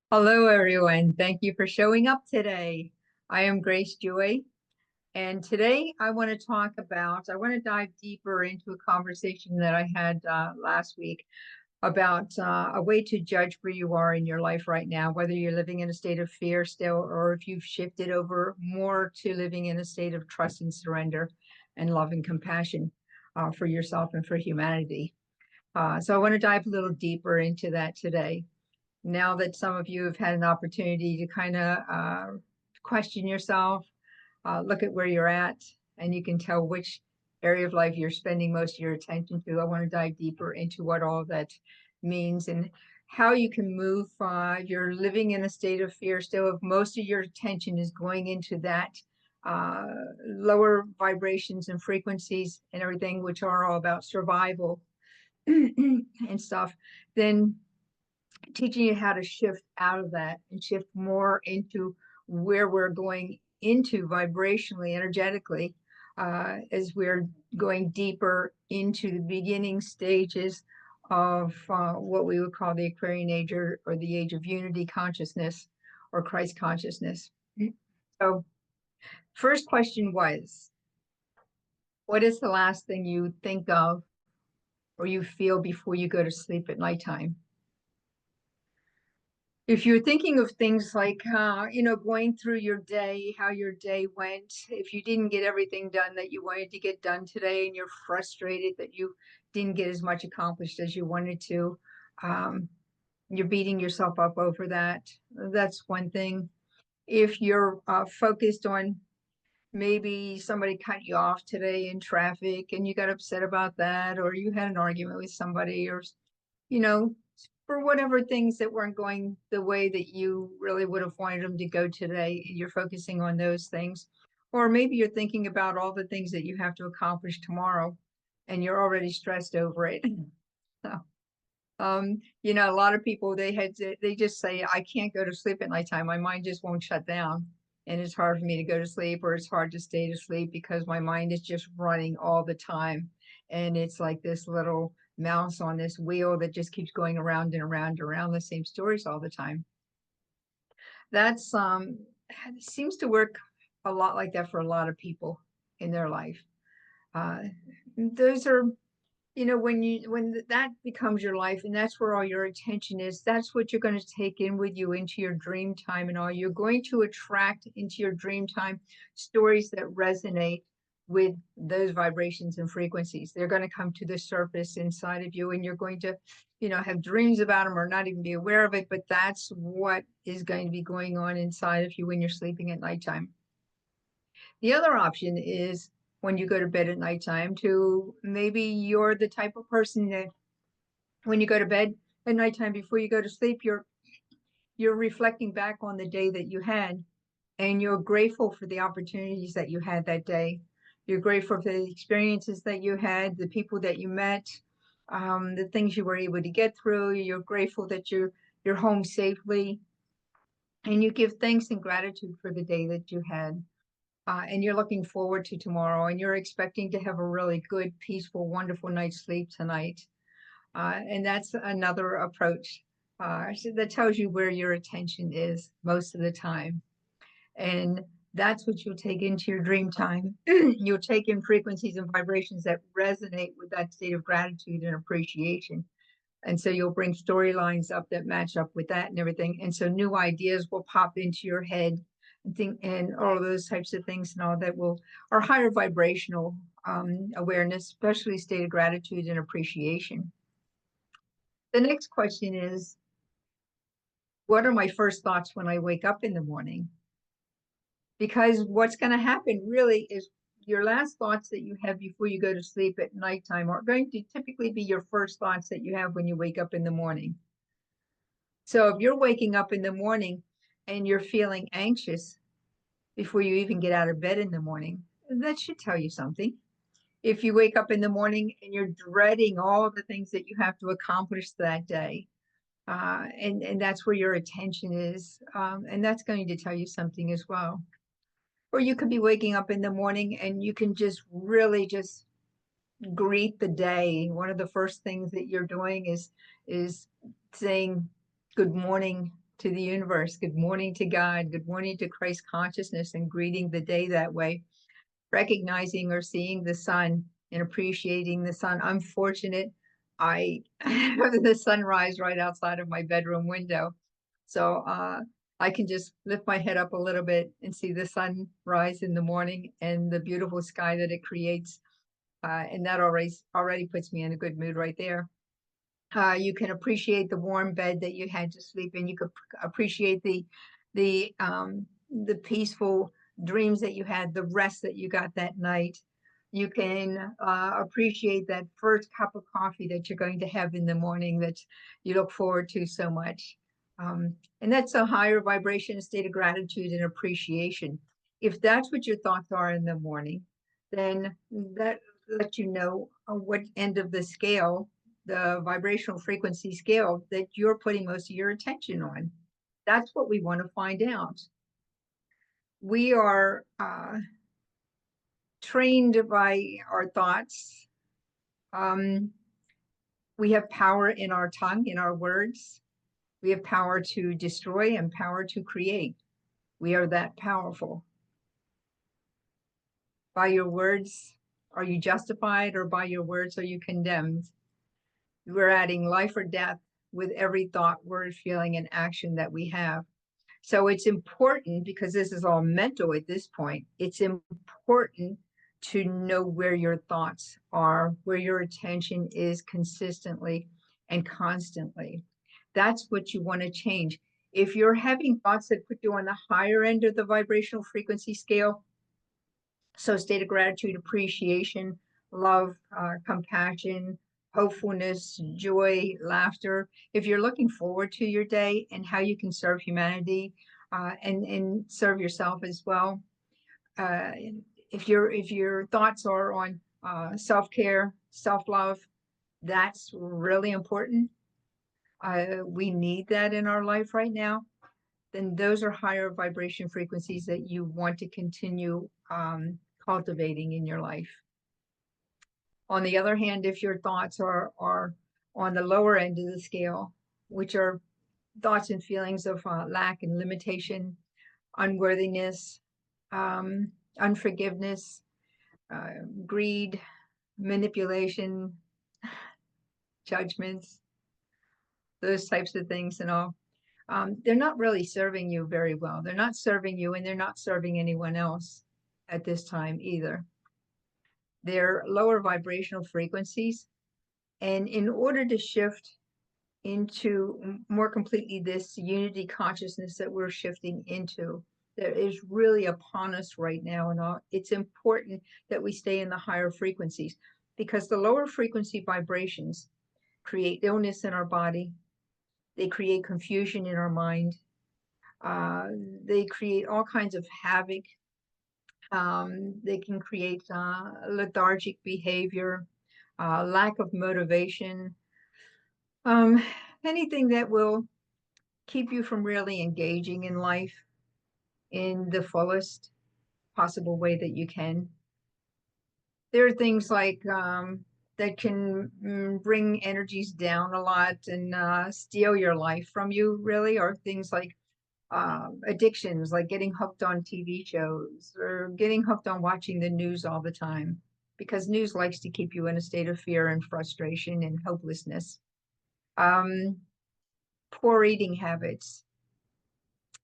Hello, everyone. Thank you for showing up today. I am Grace Joy, and today I want to I want to dive deeper into a conversation that I had last week about a way to judge where you are in your life right now, whether you're living in a state of fear still, or if you've shifted over more to living in a state of trust and surrender and love and compassion for yourself and for humanity. So I want to dive a little deeper into that today now that some of you have had an opportunity to kind of question yourself, look at where you're at, and you can tell which area of life you're spending most of your attention to. I want to dive deeper into what all that means and how you can move. If you're living in a state of fear still, if most of your attention is going into that lower vibrations and frequencies and everything, which are all about survival and stuff, then teaching you how to shift out of that and shift more into where we're going into vibrationally, energetically, as we're going deeper into the beginning stages of what we would call the Aquarian age or the age of unity consciousness or Christ consciousness. So, first question was, what is the last thing you think of or you feel before you go to sleep at nighttime? If you're thinking of things like, going through your day, how your day went, if you didn't get everything done that you wanted to get done today and you're frustrated that you didn't get as much accomplished as you wanted to, um, you're beating yourself up over that. That's one thing. If you're focused on maybe somebody cut you off today in traffic and you got upset about that, or you had an argument with somebody, or you know, for whatever things that weren't going the way that you really would have wanted them to go today, you're focusing on those things. Or maybe you're thinking about all the things that you have to accomplish tomorrow and you're already stressed over it. So, a lot of people they just say, I can't go to sleep at nighttime. My mind just won't shut down. And it's hard for me to go to sleep, or it's hard to stay to sleep because my mind is just running all the time. And it's like this little mouse on this wheel that just keeps going around and around and around the same stories all the time. That's seems to work a lot like that for a lot of people in their life. Uh, those are when that becomes your life and that's where all your attention is, that's what you're going to take in with you into your dream time and all. You're going to attract into your dream time stories that resonate with those vibrations and frequencies. They're going to come to the surface inside of you and you're going to have dreams about them or not even be aware of it, but that's what is going to be going on inside of you when you're sleeping at nighttime. The other option is when you go to bed at nighttime, to maybe you're the type of person that when you go to bed at nighttime before you go to sleep, you're reflecting back on the day that you had and you're grateful for the opportunities that you had that day. You're grateful for the experiences that you had, the people that you met, the things you were able to get through. You're grateful that you're home safely, and you give thanks and gratitude for the day that you had. And you're looking forward to tomorrow and you're expecting to have a really good, peaceful, wonderful night's sleep tonight. And that's another approach that tells you where your attention is most of the time. And that's what you'll take into your dream time. You'll take in frequencies and vibrations that resonate with that state of gratitude and appreciation. And so you'll bring storylines up that match up with that and everything. And so new ideas will pop into your head and think and all those types of things and all that will are higher vibrational awareness, especially state of gratitude and appreciation. The next question is, what are my first thoughts when I wake up in the morning? Because what's going to happen really is your last thoughts that you have before you go to sleep at nighttime are going to typically be your first thoughts that you have when you wake up in the morning. So if you're waking up in the morning and you're feeling anxious before you even get out of bed in the morning, that should tell you something. If you wake up in the morning and you're dreading all the things that you have to accomplish that day, and that's where your attention is, and that's going to tell you something as well. Or you could be waking up in the morning and you can just really just greet the day. One of the first things that you're doing is saying good morning to the universe. Good morning to God. Good morning to Christ consciousness, and greeting the day that way, recognizing or seeing the sun and appreciating the sun. I'm fortunate. I have the sunrise right outside of my bedroom window. So I can just lift my head up a little bit and see the sun rise in the morning and the beautiful sky that it creates. And that already puts me in a good mood right there. You can appreciate the warm bed that you had to sleep in. You could appreciate the peaceful dreams that you had, the rest that you got that night. You can appreciate that first cup of coffee that you're going to have in the morning that you look forward to so much. And that's a higher vibration, a state of gratitude and appreciation. If that's what your thoughts are in the morning, then that lets you know what end of the scale, the vibrational frequency scale, that you're putting most of your attention on. That's what we want to find out. We are trained by our thoughts. We have power in our tongue, in our words. We have power to destroy and power to create. We are that powerful. By your words, are you justified, or by your words are you condemned? We're adding life or death with every thought, word, feeling, and action that we have. So it's important, because this is all mental at this point, it's important to know where your thoughts are, where your attention is consistently and constantly. That's what you want to change. If you're having thoughts that put you on the higher end of the vibrational frequency scale, so state of gratitude, appreciation, love, compassion, hopefulness, joy, laughter. If you're looking forward to your day and how you can serve humanity and serve yourself as well. If your thoughts are on self-care, self-love, that's really important. We need that in our life right now. Then those are higher vibration frequencies that you want to continue cultivating in your life. On the other hand, if your thoughts are on the lower end of the scale, which are thoughts and feelings of lack and limitation, unworthiness, unforgiveness, greed, manipulation, judgments, those types of things and all, they're not really serving you very well. They're not serving you, and they're not serving anyone else at this time either. They're lower vibrational frequencies. And in order to shift into more completely this unity consciousness that we're shifting into, that is really upon us right now, and all, it's important that we stay in the higher frequencies, because the lower frequency vibrations create illness in our body. They create confusion in our mind. They create all kinds of havoc. They can create lethargic behavior, lack of motivation, anything that will keep you from really engaging in life in the fullest possible way that you can. There are things like that can bring energies down a lot and steal your life from you, really, or things like addictions, like getting hooked on TV shows or getting hooked on watching the news all the time, because news likes to keep you in a state of fear and frustration and hopelessness. Poor eating habits.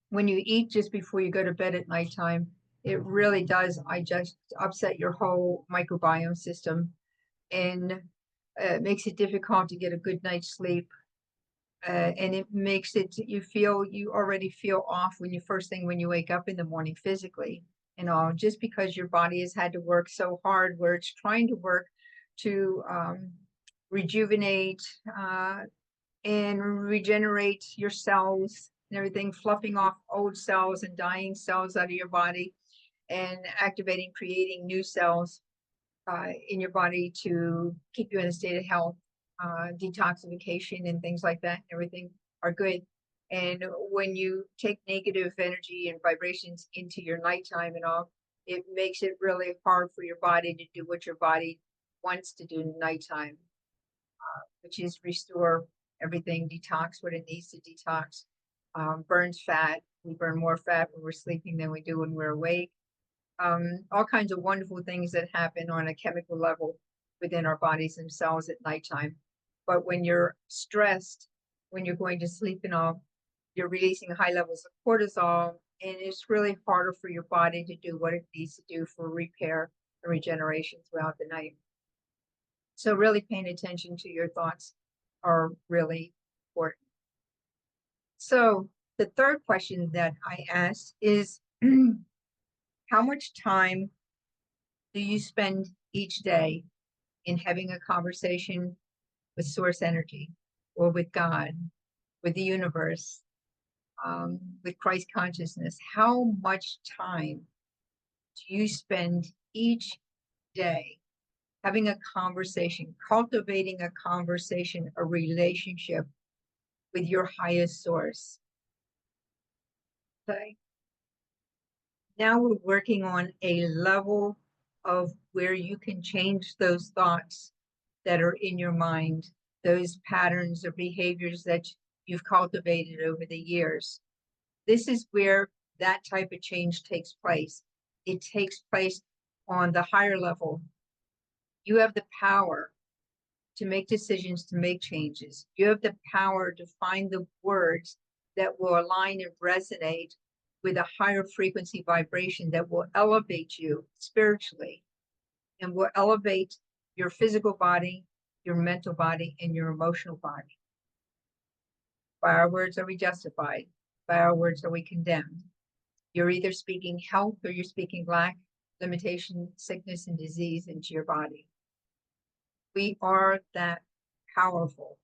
When you eat just before you go to bed at nighttime, it really does just upset your whole microbiome system, and makes it difficult to get a good night's sleep. And it makes it, you already feel off when you wake up in the morning physically, and all, just because your body has had to work so hard, where it's trying to work to rejuvenate and regenerate your cells and everything, fluffing off old cells and dying cells out of your body, and activating, creating new cells in your body to keep you in a state of health. Detoxification and things like that, everything are good. And when you take negative energy and vibrations into your nighttime and all, it makes it really hard for your body to do what your body wants to do in nighttime, which is restore everything, detox what it needs to detox. burns fat. We burn more fat when we're sleeping than we do when we're awake. All kinds of wonderful things that happen on a chemical level within our bodies themselves at nighttime. But when you're stressed, when you're going to sleep and all, you're releasing high levels of cortisol, and it's really harder for your body to do what it needs to do for repair and regeneration throughout the night. So really paying attention to your thoughts are really important. So the third question that I asked is, how much time do you spend each day in having a conversation with source energy or with God, with the universe, with Christ consciousness? How much time do you spend each day having a conversation, cultivating a conversation, a relationship with your highest source? Okay. Now we're working on a level of where you can change those thoughts that are in your mind, those patterns or behaviors that you've cultivated over the years. This is where that type of change takes place. It takes place on the higher level. You have the power to make decisions, to make changes. You have the power to find the words that will align and resonate with a higher frequency vibration that will elevate you spiritually and will elevate your physical body, your mental body, and your emotional body. By our words are we justified. By our words are we condemned. You're either speaking health or you're speaking lack, limitation, sickness, and disease into your body. We are that powerful.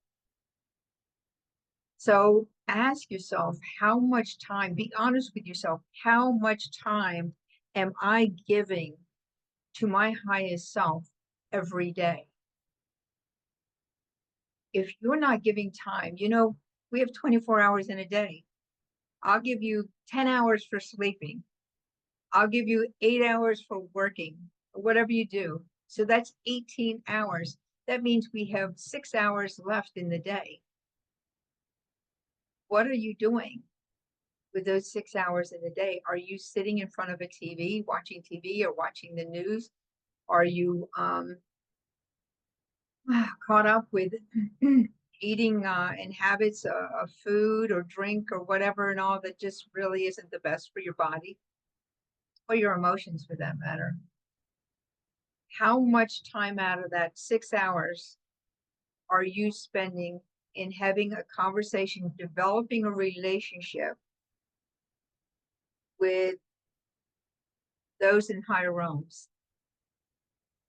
So ask yourself, how much time, be honest with yourself, how much time am I giving to my highest self every day? If you're not giving time, we have 24 hours in a day. I'll give you 10 hours for sleeping. I'll give you 8 hours for working, or whatever you do. So that's 18 hours. That means we have 6 hours left in the day. What are you doing with those 6 hours in the day? Are you sitting in front of a TV, watching TV or watching the news? Are you caught up with eating and habits of food or drink or whatever and all that just really isn't the best for your body or your emotions for that matter? How much time out of that 6 hours are you spending in having a conversation, developing a relationship with those in higher realms?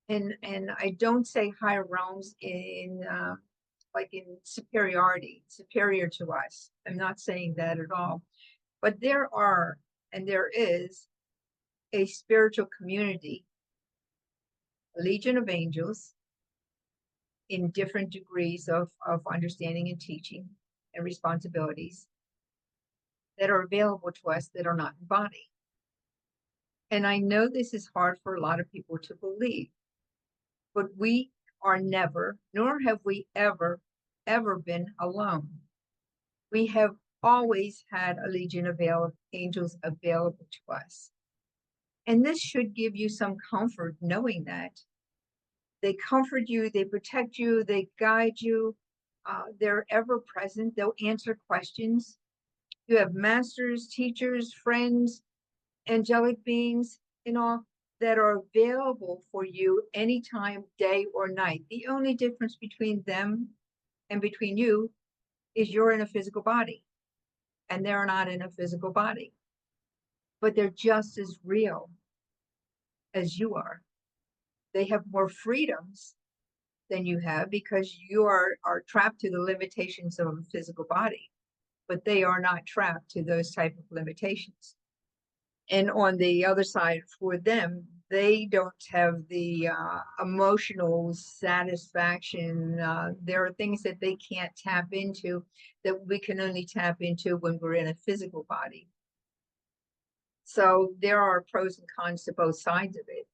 And I don't say higher realms in like in superiority, superior to us. I'm not saying that at all. But there are, and there is, a spiritual community, a legion of angels in different degrees of understanding and teaching and responsibilities that are available to us that are not in body. And I know this is hard for a lot of people to believe, but we are never, nor have we ever been alone. We have always had a legion of angels available to us. And this should give you some comfort knowing that. They comfort you, they protect you, they guide you. They're ever present. They'll answer questions. You have masters, teachers, friends, angelic beings, all that are available for you anytime, day or night. The only difference between them and between you is you're in a physical body and they're not in a physical body, but they're just as real as you are. They have more freedoms than you have because you are trapped to the limitations of a physical body, but they are not trapped to those type of limitations. And on the other side, for them, they don't have the emotional satisfaction. There are things that they can't tap into that we can only tap into when we're in a physical body. So there are pros and cons to both sides of it.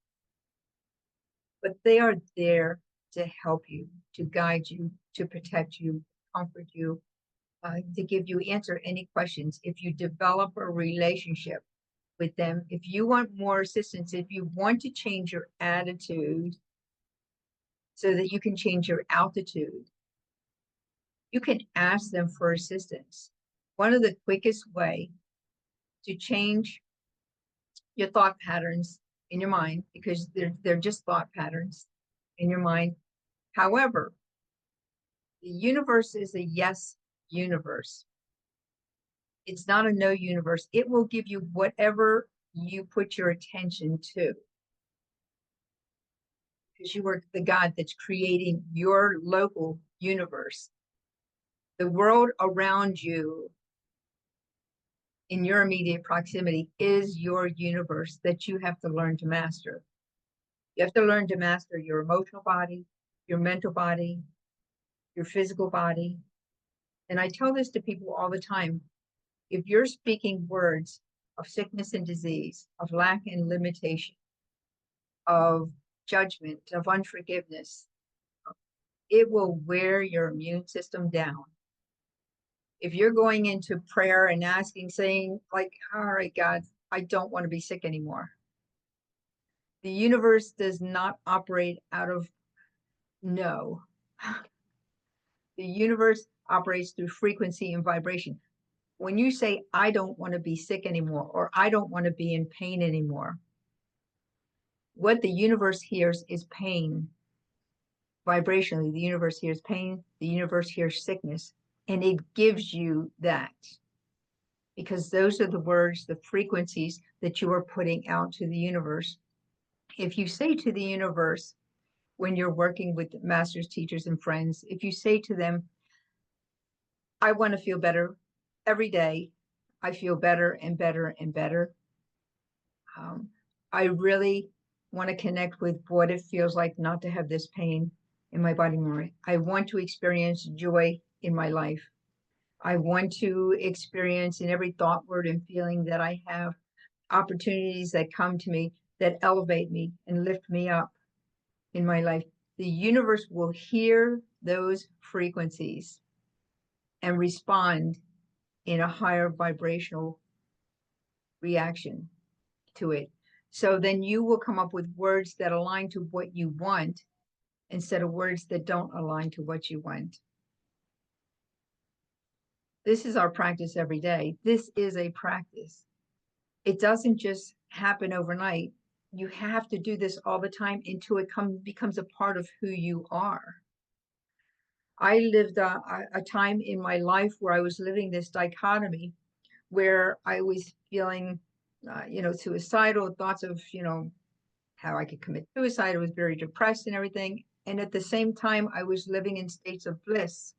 But they are there to help you, to guide you, to protect you, comfort you, to give you answer any questions. If you develop a relationship with them, if you want more assistance, if you want to change your attitude so that you can change your altitude, you can ask them for assistance. One of the quickest way to change your thought patterns in your mind, because they're just thought patterns in your mind. However, the universe is a yes universe. It's not a no universe. It will give you whatever you put your attention to, because you are the God that's creating your local universe. The world around you in your immediate proximity is your universe that you have to learn to master. You have to learn to master your emotional body, your mental body, your physical body. And I tell this to people all the time. If you're speaking words of sickness and disease, of lack and limitation, of judgment, of unforgiveness, it will wear your immune system down. If you're going into prayer and asking, saying, like, all right, God, I don't want to be sick anymore. The universe does not operate out of no. The universe operates through frequency and vibration. When you say, I don't want to be sick anymore, or I don't want to be in pain anymore, what the universe hears is pain. Vibrationally, the universe hears pain, the universe hears sickness, and it gives you that. Because those are the words, the frequencies that you are putting out to the universe. If you say to the universe, when you're working with masters, teachers, and friends, if you say to them, I want to feel better every day, I feel better and better and better. I really want to connect with what it feels like not to have this pain in my body more. I want to experience joy in my life. I want to experience in every thought, word, and feeling that I have opportunities that come to me that elevate me and lift me up in my life. The universe will hear those frequencies and respond in a higher vibrational reaction to it. So then you will come up with words that align to what you want instead of words that don't align to what you want. This is our practice every day. This is a practice. It doesn't just happen overnight. You have to do this all the time until it becomes a part of who you are. I lived a time in my life where I was living this dichotomy where I was feeling, suicidal thoughts of, how I could commit suicide. I was very depressed and everything. And at the same time, I was living in states of bliss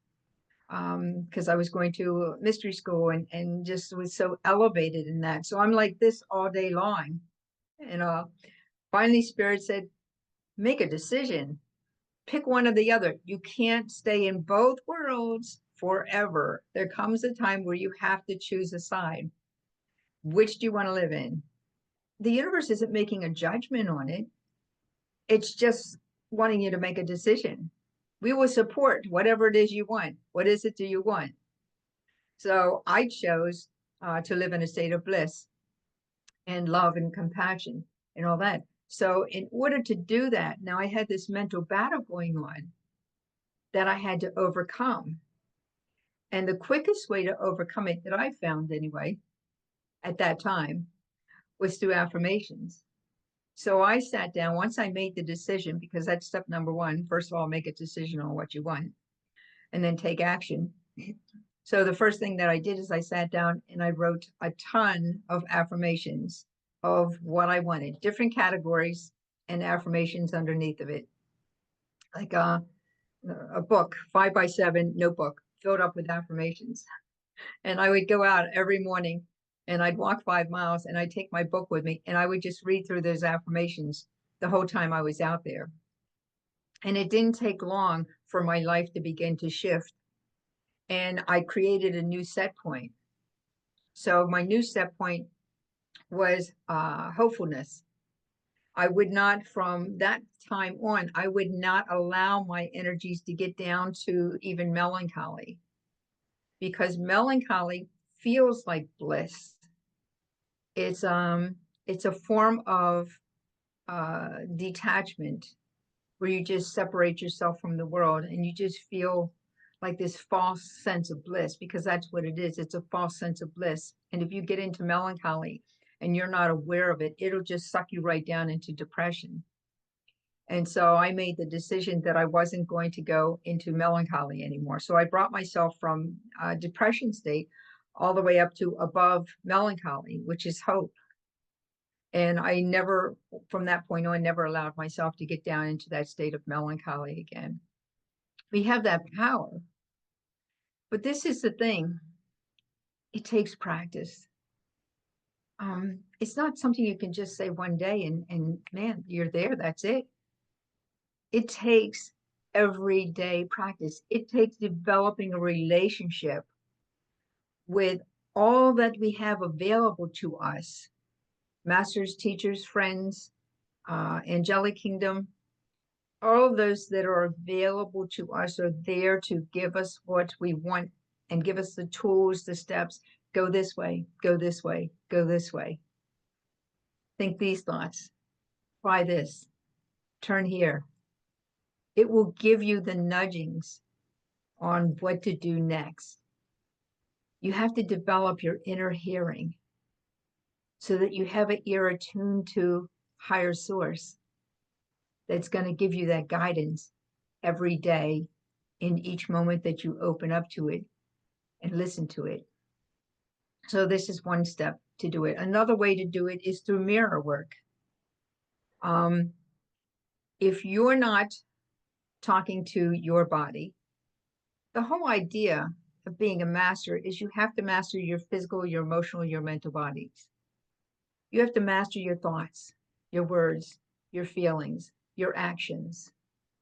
because I was going to mystery school and just was so elevated in that. So I'm like this all day long. And finally, Spirit said, make a decision. Pick one or the other. You can't stay in both worlds forever. There comes a time where you have to choose a side. Which do you want to live in? The universe isn't making a judgment on it. It's just wanting you to make a decision. We will support whatever it is you want. What is it do you want? So I chose to live in a state of bliss and love and compassion and all that. So in order to do that, now I had this mental battle going on that I had to overcome. And the quickest way to overcome it that I found anyway, at that time, was through affirmations. So I sat down once I made the decision, because that's step number one. First of all, make a decision on what you want and then take action. So the first thing that I did is I sat down and I wrote a ton of affirmations of what I wanted, different categories and affirmations underneath of it. Like a book, 5x7 notebook filled up with affirmations. And I would go out every morning and I'd walk 5 miles and I'd take my book with me and I would just read through those affirmations the whole time I was out there. And it didn't take long for my life to begin to shift. And I created a new set point. So my new set point was hopefulness. I would not, from that time on, I would not allow my energies to get down to even melancholy. because melancholy feels like bliss. It's a form of detachment where you just separate yourself from the world and you just feel like this false sense of bliss, because that's what it is. It's a false sense of bliss. And if you get into melancholy and you're not aware of it, it'll just suck you right down into depression. And so I made the decision that I wasn't going to go into melancholy anymore. So I brought myself from a depression state all the way up to above melancholy, which is hope. And I never, from that point on, never allowed myself to get down into that state of melancholy again. We have that power. But this is the thing, it takes practice. It's not something you can just say one day and man, you're there, that's it. It takes everyday practice. It takes developing a relationship with all that we have available to us, masters, teachers, friends, angelic kingdom, all of those that are available to us are there to give us what we want and give us the tools, the steps. Go this way, go this way, go this way. Think these thoughts, try this, turn here. It will give you the nudgings on what to do next. You have to develop your inner hearing so that you have an ear attuned to higher source that's going to give you that guidance every day in each moment that you open up to it and listen to it. So this is one step to do it. Another way to do it is through mirror work. If you're not talking to your body, the whole idea of being a master is you have to master your physical, your emotional, your mental bodies. You have to master your thoughts, your words, your feelings, your actions.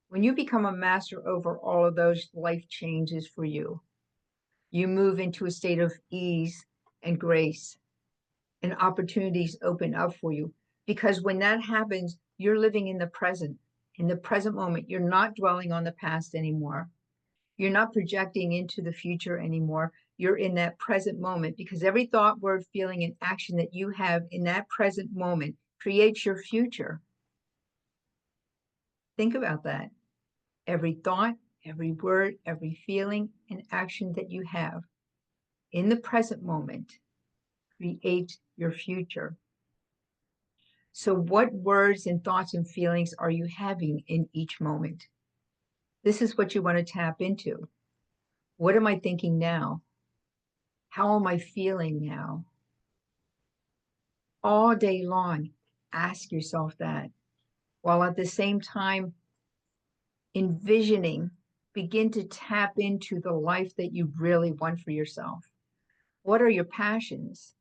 When you become a master over all of those, life changes for you. You move into a state of ease and grace, and opportunities open up for you. Because when that happens, you're living in the present moment. You're not dwelling on the past anymore. You're not projecting into the future anymore. You're in that present moment, because every thought, word, feeling, and action that you have in that present moment creates your future. Think about that. Every thought, every word, every feeling and action that you have in the present moment create your future. So what words and thoughts and feelings are you having in each moment? This is what you want to tap into. What am I thinking now? How am I feeling now? All day long, ask yourself that, while at the same time envisioning, begin to tap into the life that you really want for yourself. What are your passions?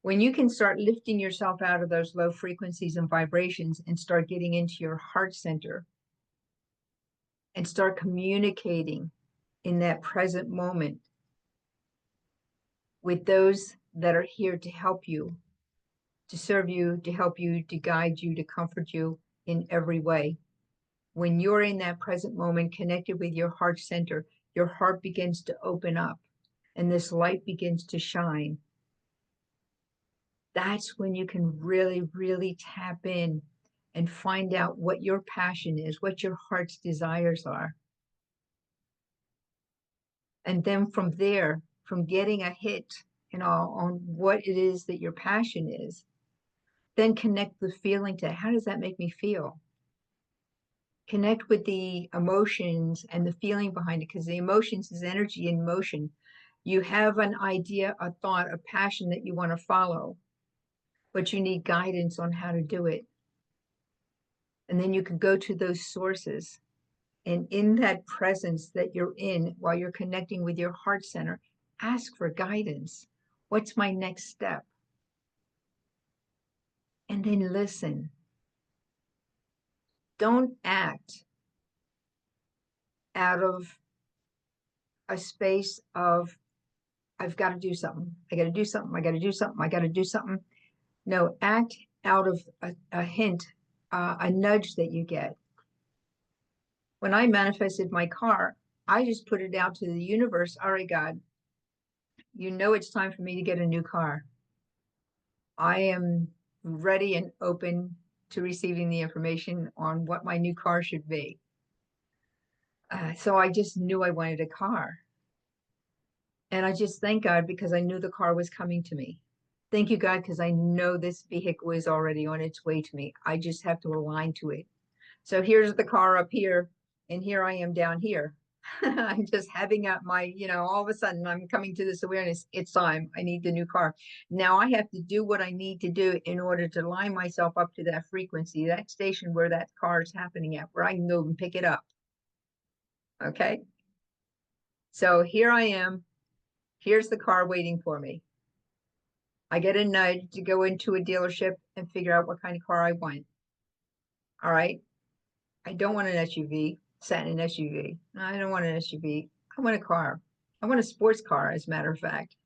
When you can start lifting yourself out of those low frequencies and vibrations and start getting into your heart center and start communicating in that present moment with those that are here to help you, to serve you, to help you, to guide you, to comfort you in every way. When you're in that present moment connected with your heart center, your heart begins to open up and this light begins to shine. That's when you can really, really tap in and find out what your passion is, what your heart's desires are. And then from there, from getting a hit, on what it is that your passion is, then connect the feeling to how does that make me feel? Connect with the emotions and the feeling behind it, because the emotions is energy in motion. You have an idea, a thought, a passion that you want to follow, but you need guidance on how to do it. And then you can go to those sources. And in that presence that you're in, while you're connecting with your heart center, ask for guidance. What's my next step? And then listen. Don't act out of a space of, I've got to do something. I got to do something. I got to do something. I got to do something. No, act out of a hint, a nudge that you get. When I manifested my car, I just put it out to the universe. All right, God, you know it's time for me to get a new car. I am ready and open to receiving the information on what my new car should be. So I just knew I wanted a car. And I just thank God because I knew the car was coming to me. Thank you, God, because I know this vehicle is already on its way to me. I just have to align to it. So here's the car up here, and here I am down here. I'm just having up my, all of a sudden I'm coming to this awareness. It's time. I need the new car. Now I have to do what I need to do in order to line myself up to that frequency, that station where that car is happening at, where I can go and pick it up. Okay. So here I am. Here's the car waiting for me. I get a nudge to go into a dealership and figure out what kind of car I want. All right. I don't want an SUV, sat in an SUV. I don't want an SUV. I want a car. I want a sports car, as a matter of fact.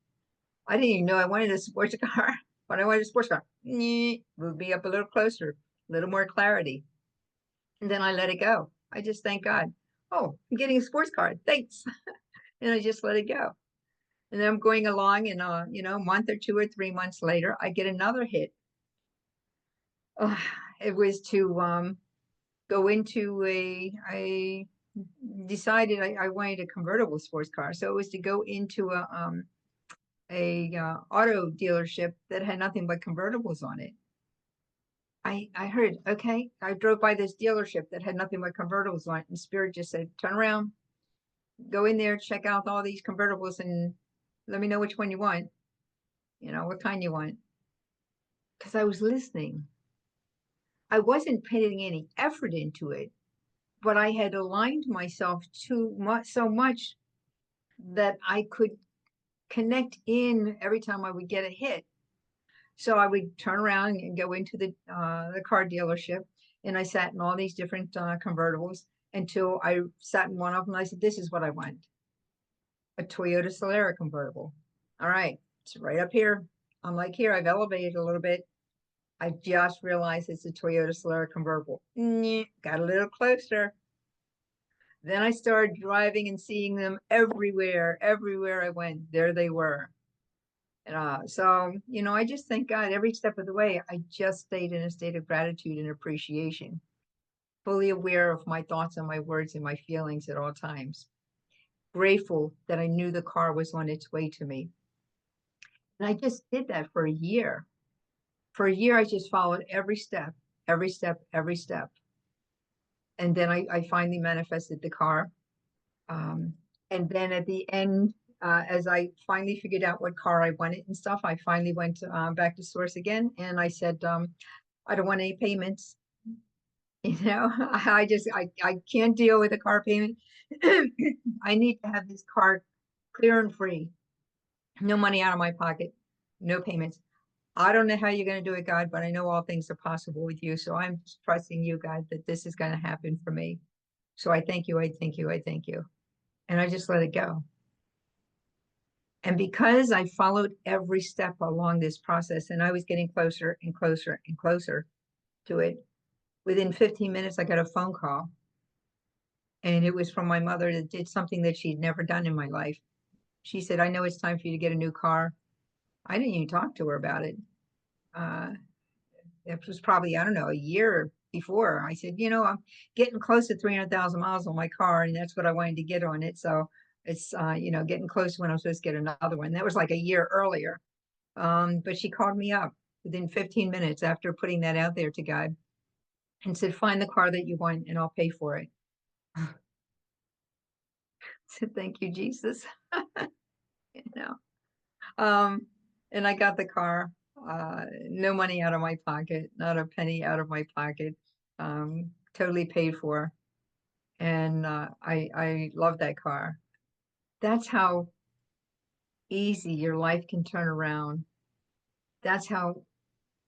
I didn't even know I wanted a sports car, but I wanted a sports car. Move me up a little closer, a little more clarity. And then I let it go. I just thank God. Oh, I'm getting a sports car. Thanks. And I just let it go. And then I'm going along, and a month or 2 or 3 months later, I get another hit. It was to go into I decided I wanted a convertible sports car. So it was to go into a auto dealership that had nothing but convertibles on it. I heard, okay, I drove by this dealership that had nothing but convertibles on it, and Spirit just said, turn around, go in there, check out all these convertibles, and let me know which one you want, what kind you want. Because I was listening. I wasn't putting any effort into it, but I had aligned myself too much, so much that I could connect in every time I would get a hit. So I would turn around and go into the car dealership, and I sat in all these different convertibles until I sat in one of them. And I said, "This is what I want: a Toyota Solara convertible." All right, it's right up here. I'm like, here, I've elevated a little bit. I just realized it's a Toyota Solara convertible. Got a little closer. Then I started driving and seeing them everywhere. Everywhere I went, there they were. So, I just thank God every step of the way. I just stayed in a state of gratitude and appreciation, fully aware of my thoughts and my words and my feelings at all times. Grateful that I knew the car was on its way to me. And I just did that for a year. For a year, I just followed every step, every step, every step. And then I finally manifested the car. And then at the end, as I finally figured out what car I wanted and stuff, I finally went back to Source again, and I said, I don't want any payments. I can't deal with a car payment. I need to have this car clear and free. No money out of my pocket, no payments. I don't know how you're going to do it, God, but I know all things are possible with you. So I'm just trusting you, God, that this is going to happen for me. So I thank you. I thank you. I thank you. And I just let it go. And because I followed every step along this process, and I was getting closer and closer and closer to it, within 15 minutes, I got a phone call. And it was from my mother that did something that she'd never done in my life. She said, I know it's time for you to get a new car. I didn't even talk to her about it. It was probably, I don't know, a year before. I said, I'm getting close to 300,000 miles on my car, and that's what I wanted to get on it. So it's, getting close to when I'm supposed to get another one. That was like a year earlier. But she called me up within 15 minutes after putting that out there to God and said, find the car that you want and I'll pay for it. I said, thank you, Jesus. you know, and I got the car, no money out of my pocket, not a penny out of my pocket, totally paid for. And I love that car. That's how easy your life can turn around. That's how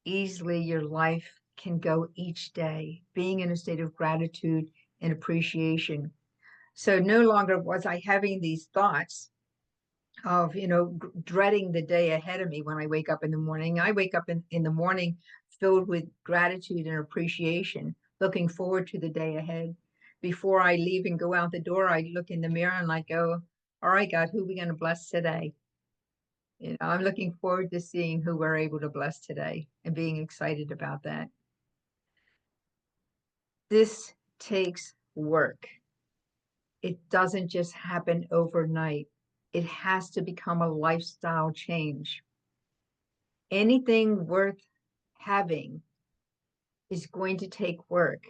easily your life can go each day, being in a state of gratitude and appreciation. So no longer was I having these thoughts of, dreading the day ahead of me when I wake up in the morning. I wake up in the morning filled with gratitude and appreciation, looking forward to the day ahead. before I leave and go out the door, I look in the mirror and I go, all right, God, who are we going to bless today? You know, I'm looking forward to seeing who we're able to bless today and being excited about that. This takes work. It doesn't just happen overnight. It has to become a lifestyle change. Anything worth having is going to take work.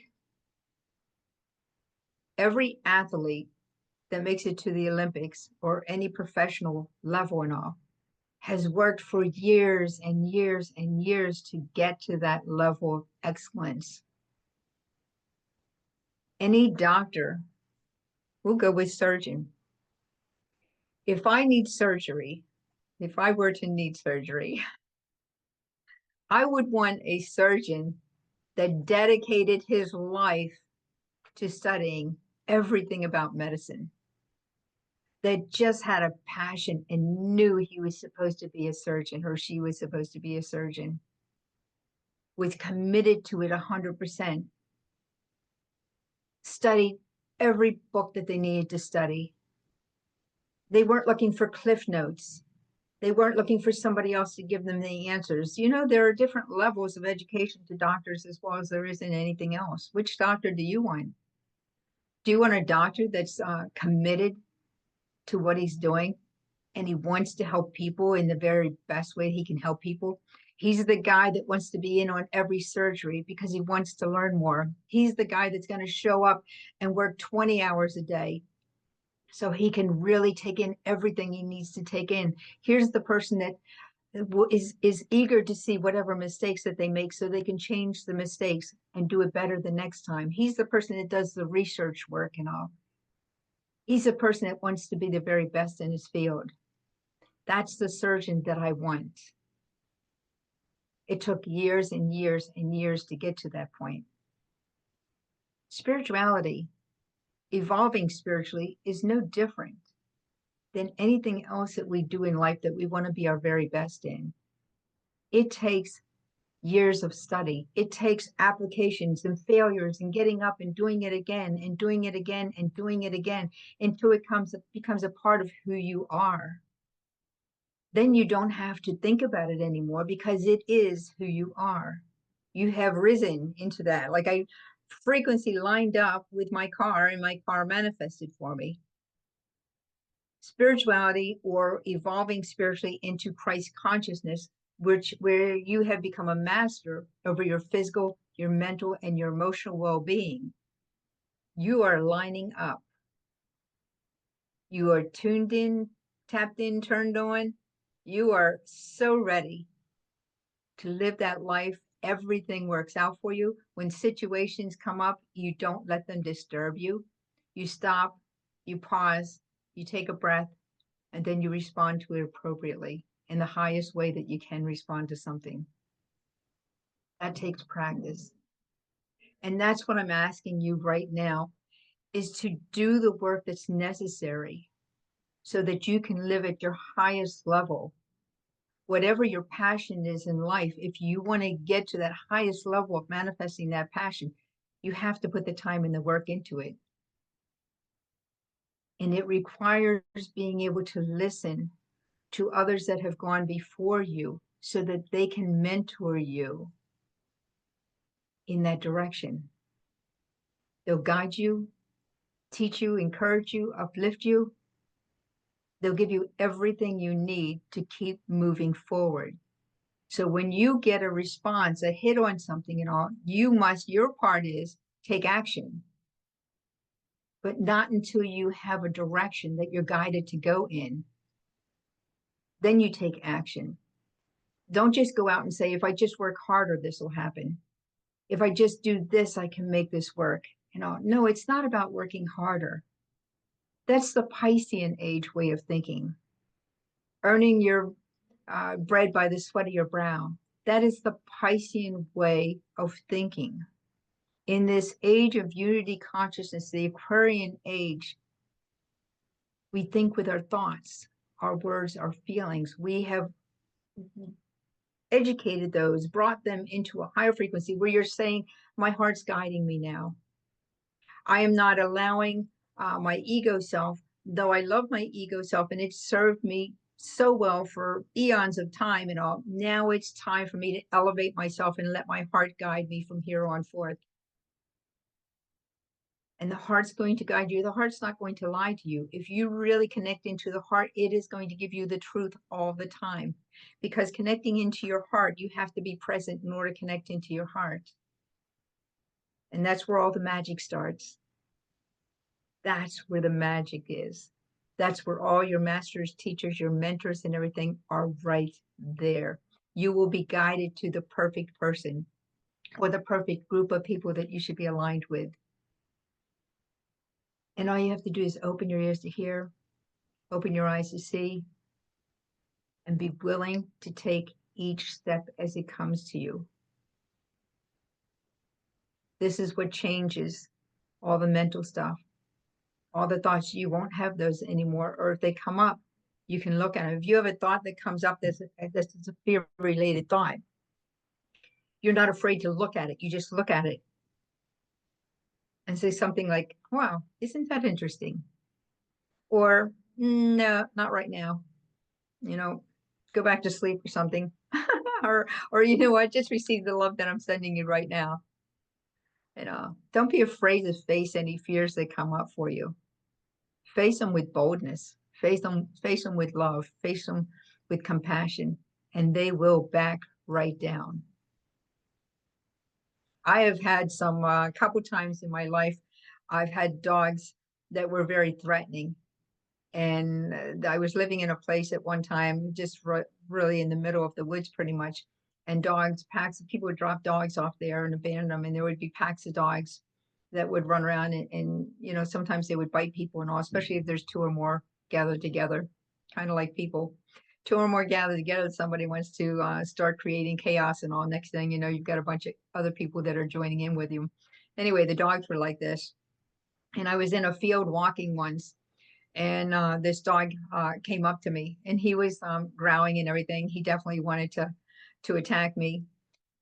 Every athlete that makes it to the Olympics or any professional level and all has worked for years and years and years to get to that level of excellence. Any doctor, we'll go with surgeon. If I need surgery, if I were to need surgery, I would want a surgeon that dedicated his life to studying everything about medicine, that just had a passion and knew he was supposed to be a surgeon or she was supposed to be a surgeon, was committed to it 100%, studied every book that they needed to study. They weren't looking for cliff notes. They weren't looking for somebody else to give them the answers. You know, there are different levels of education to doctors as well as there is in anything else. Which doctor do you want? Do you want a doctor that's committed to what he's doing and he wants to help people in the very best way he can help people? He's the guy that wants to be in on every surgery because he wants to learn more. He's the guy that's going to show up and work 20 hours a day so he can really take in everything he needs to take in. Here's the person that is eager to see whatever mistakes that they make so they can change the mistakes and do it better the next time. He's the person that does the research work and all. He's a person that wants to be the very best in his field. That's the surgeon that I want. It took years and years and years to get to that point. Spirituality, evolving spiritually, is no different than anything else that we do in life that we want to be our very best in. It takes years of study. It takes applications and failures and getting up and doing it again and doing it again and doing it again until it becomes a part of who you are. Then you don't have to think about it anymore because it is who you are. You have risen into that. Like I frequency lined up with my car and my car manifested for me. Spirituality, or evolving spiritually into Christ consciousness, where you have become a master over your physical, your mental, and your emotional well-being. You are lining up. You are tuned in, tapped in, turned on. You are so ready to live that life. Everything works out for you. When situations come up, you don't let them disturb you. You stop, you pause, you take a breath, and then you respond to it appropriately in the highest way that you can respond to something. That takes practice. And that's what I'm asking you right now, is to do the work that's necessary so that you can live at your highest level. Whatever your passion is in life, if you want to get to that highest level of manifesting that passion, you have to put the time and the work into it. And it requires being able to listen to others that have gone before you so that they can mentor you in that direction. They'll guide you, teach you, encourage you, uplift you. They'll give you everything you need to keep moving forward. So when you get a response, a hit on something and all, your part is take action, but not until you have a direction that you're guided to go in. Then you take action. Don't just go out and say, if I just work harder, this will happen. If I just do this, I can make this work. No, it's not about working harder. That's the Piscean age way of thinking. Earning your bread by the sweat of your brow. That is the Piscean way of thinking. In this age of unity consciousness, the Aquarian age, we think with our thoughts, our words, our feelings. We have educated those, brought them into a higher frequency where you're saying, my heart's guiding me now. I am not allowing my ego self, though I love my ego self and it served me so well for eons of time and all. Now it's time for me to elevate myself and let my heart guide me from here on forth. And the heart's going to guide you. The heart's not going to lie to you. If you really connect into the heart, it is going to give you the truth all the time. Because connecting into your heart, you have to be present in order to connect into your heart. And that's where all the magic starts. That's where the magic is. That's where all your masters, teachers, your mentors, and everything are right there. You will be guided to the perfect person or the perfect group of people that you should be aligned with. And all you have to do is open your ears to hear, open your eyes to see, and be willing to take each step as it comes to you. This is what changes all the mental stuff, all the thoughts. You won't have those anymore, or if they come up, you can look at it. If you have a thought that comes up that's a fear-related thought, you're not afraid to look at it. You just look at it and say something like, wow, isn't that interesting? Or no, not right now. You know, go back to sleep or something. or you know what, just receive the love that I'm sending you right now. You know, don't be afraid to face any fears that come up for you. Face them with boldness. Face them with love. Face them with compassion, and they will back right down. I have had some couple times in my life, I've had dogs that were very threatening. And I was living in a place at one time, just really in the middle of the woods, pretty much. And dogs, packs of people would drop dogs off there and abandon them, and there would be packs of dogs that would run around and you know, sometimes they would bite people and all, especially if there's two or more gathered together, kind of like people. Two or more gathered together, somebody wants to start creating chaos and all. Next thing you know, you've got a bunch of other people that are joining in with you. Anyway, the dogs were like this. And I was in a field walking once, and this dog came up to me, and he was growling and everything. He definitely wanted to attack me,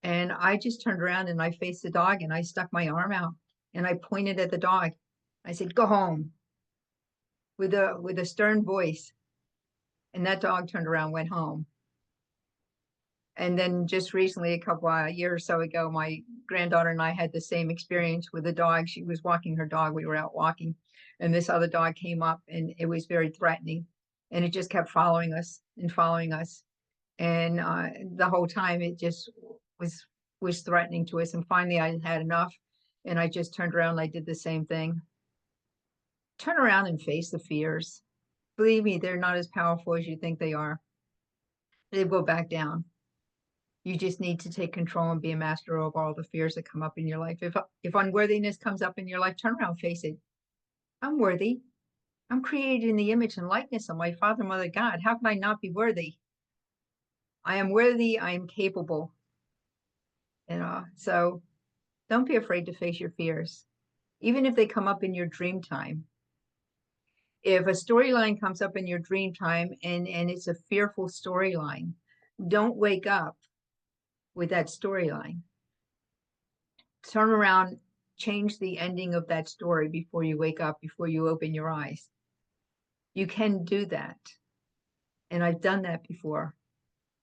and I just turned around and I faced the dog and I stuck my arm out and I pointed at the dog. I said, "Go home," with a stern voice, and that dog turned around, went home. And then just recently, a couple of years or so ago, my granddaughter and I had the same experience with a dog. She was walking her dog. We were out walking, and this other dog came up, and it was very threatening, and it just kept following us and following us. And the whole time, it just was threatening to us. And finally, I had enough, and I just turned around. And I did the same thing. Turn around and face the fears. Believe me, they're not as powerful as you think they are. They will back down. You just need to take control and be a master of all the fears that come up in your life. If unworthiness comes up in your life, turn around, face it. I'm worthy. I'm created in the image and likeness of my Father, Mother, God. How can I not be worthy? I am worthy. I am capable. You know, so don't be afraid to face your fears, even if they come up in your dream time. If a storyline comes up in your dream time and it's a fearful storyline, don't wake up with that storyline. Turn around, change the ending of that story before you wake up, before you open your eyes. You can do that. And I've done that before.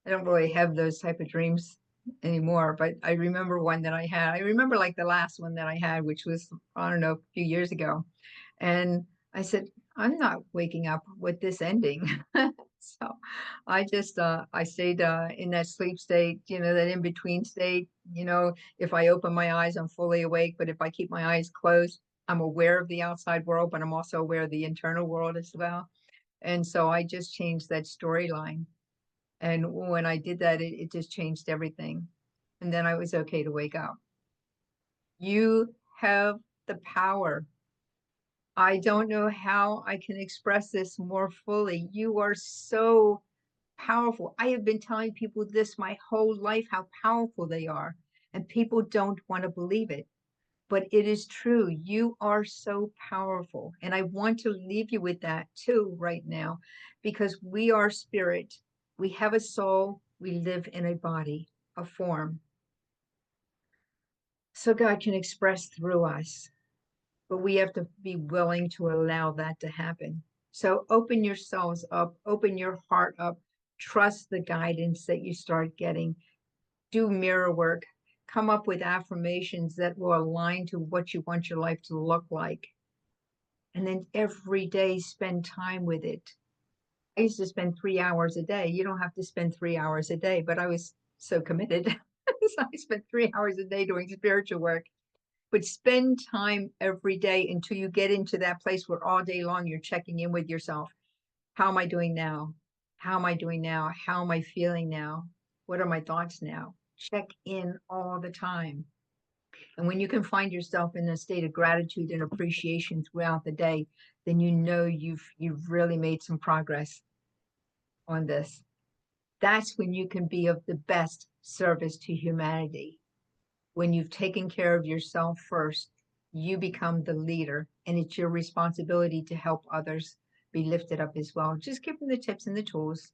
I don't really have those type of dreams anymore, but I remember one that I had. I remember like the last one that I had, which was, I don't know, a few years ago. And I said, I'm not waking up with this ending. So I stayed in that sleep state, you know, that in between state. You know, if I open my eyes, I'm fully awake, but if I keep my eyes closed, I'm aware of the outside world, but I'm also aware of the internal world as well. And so I just changed that storyline. And when I did that, it just changed everything. And then I was okay to wake up. You have the power. I don't know how I can express this more fully. You are so powerful. I have been telling people this my whole life, how powerful they are, and people don't want to believe it. But it is true. You are so powerful. And I want to leave you with that too right now, because we are spirit. We have a soul. We live in a body, a form. So God can express through us. but we have to be willing to allow that to happen. So open yourselves up, open your heart up, trust the guidance that you start getting, do mirror work, come up with affirmations that will align to what you want your life to look like. And then every day spend time with it. I used to spend 3 hours a day. You don't have to spend 3 hours a day, but I was so committed. So I spent 3 hours a day doing spiritual work. But spend time every day until you get into that place where all day long you're checking in with yourself. How am I doing now? How am I doing now? How am I feeling now? What are my thoughts now? Check in all the time. And when you can find yourself in a state of gratitude and appreciation throughout the day, then you know you've really made some progress on this. That's when you can be of the best service to humanity. When you've taken care of yourself first, you become the leader, and it's your responsibility to help others be lifted up as well. Just give them the tips and the tools.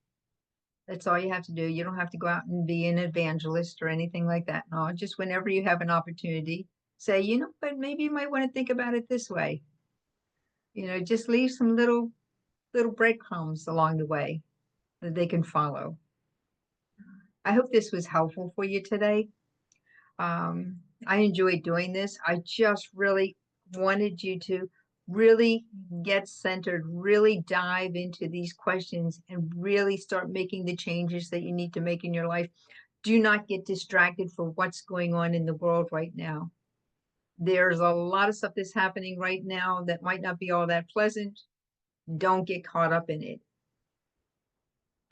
That's all you have to do. You don't have to go out and be an evangelist or anything like that. No, just whenever you have an opportunity, say, but maybe you might want to think about it this way. Just leave some little breadcrumbs along the way that they can follow. I hope this was helpful for you today. I enjoyed doing this. I just really wanted you to really get centered, really dive into these questions and really start making the changes that you need to make in your life. Do not get distracted for what's going on in the world right now. There's a lot of stuff that's happening right now that might not be all that pleasant. Don't get caught up in it.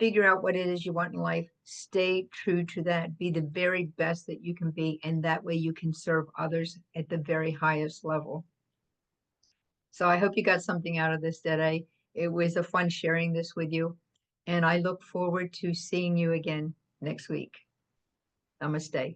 Figure out what it is you want in life. Stay true to that. Be the very best that you can be. And that way you can serve others at the very highest level. So I hope you got something out of this today. It was a fun sharing this with you. And I look forward to seeing you again next week. Namaste.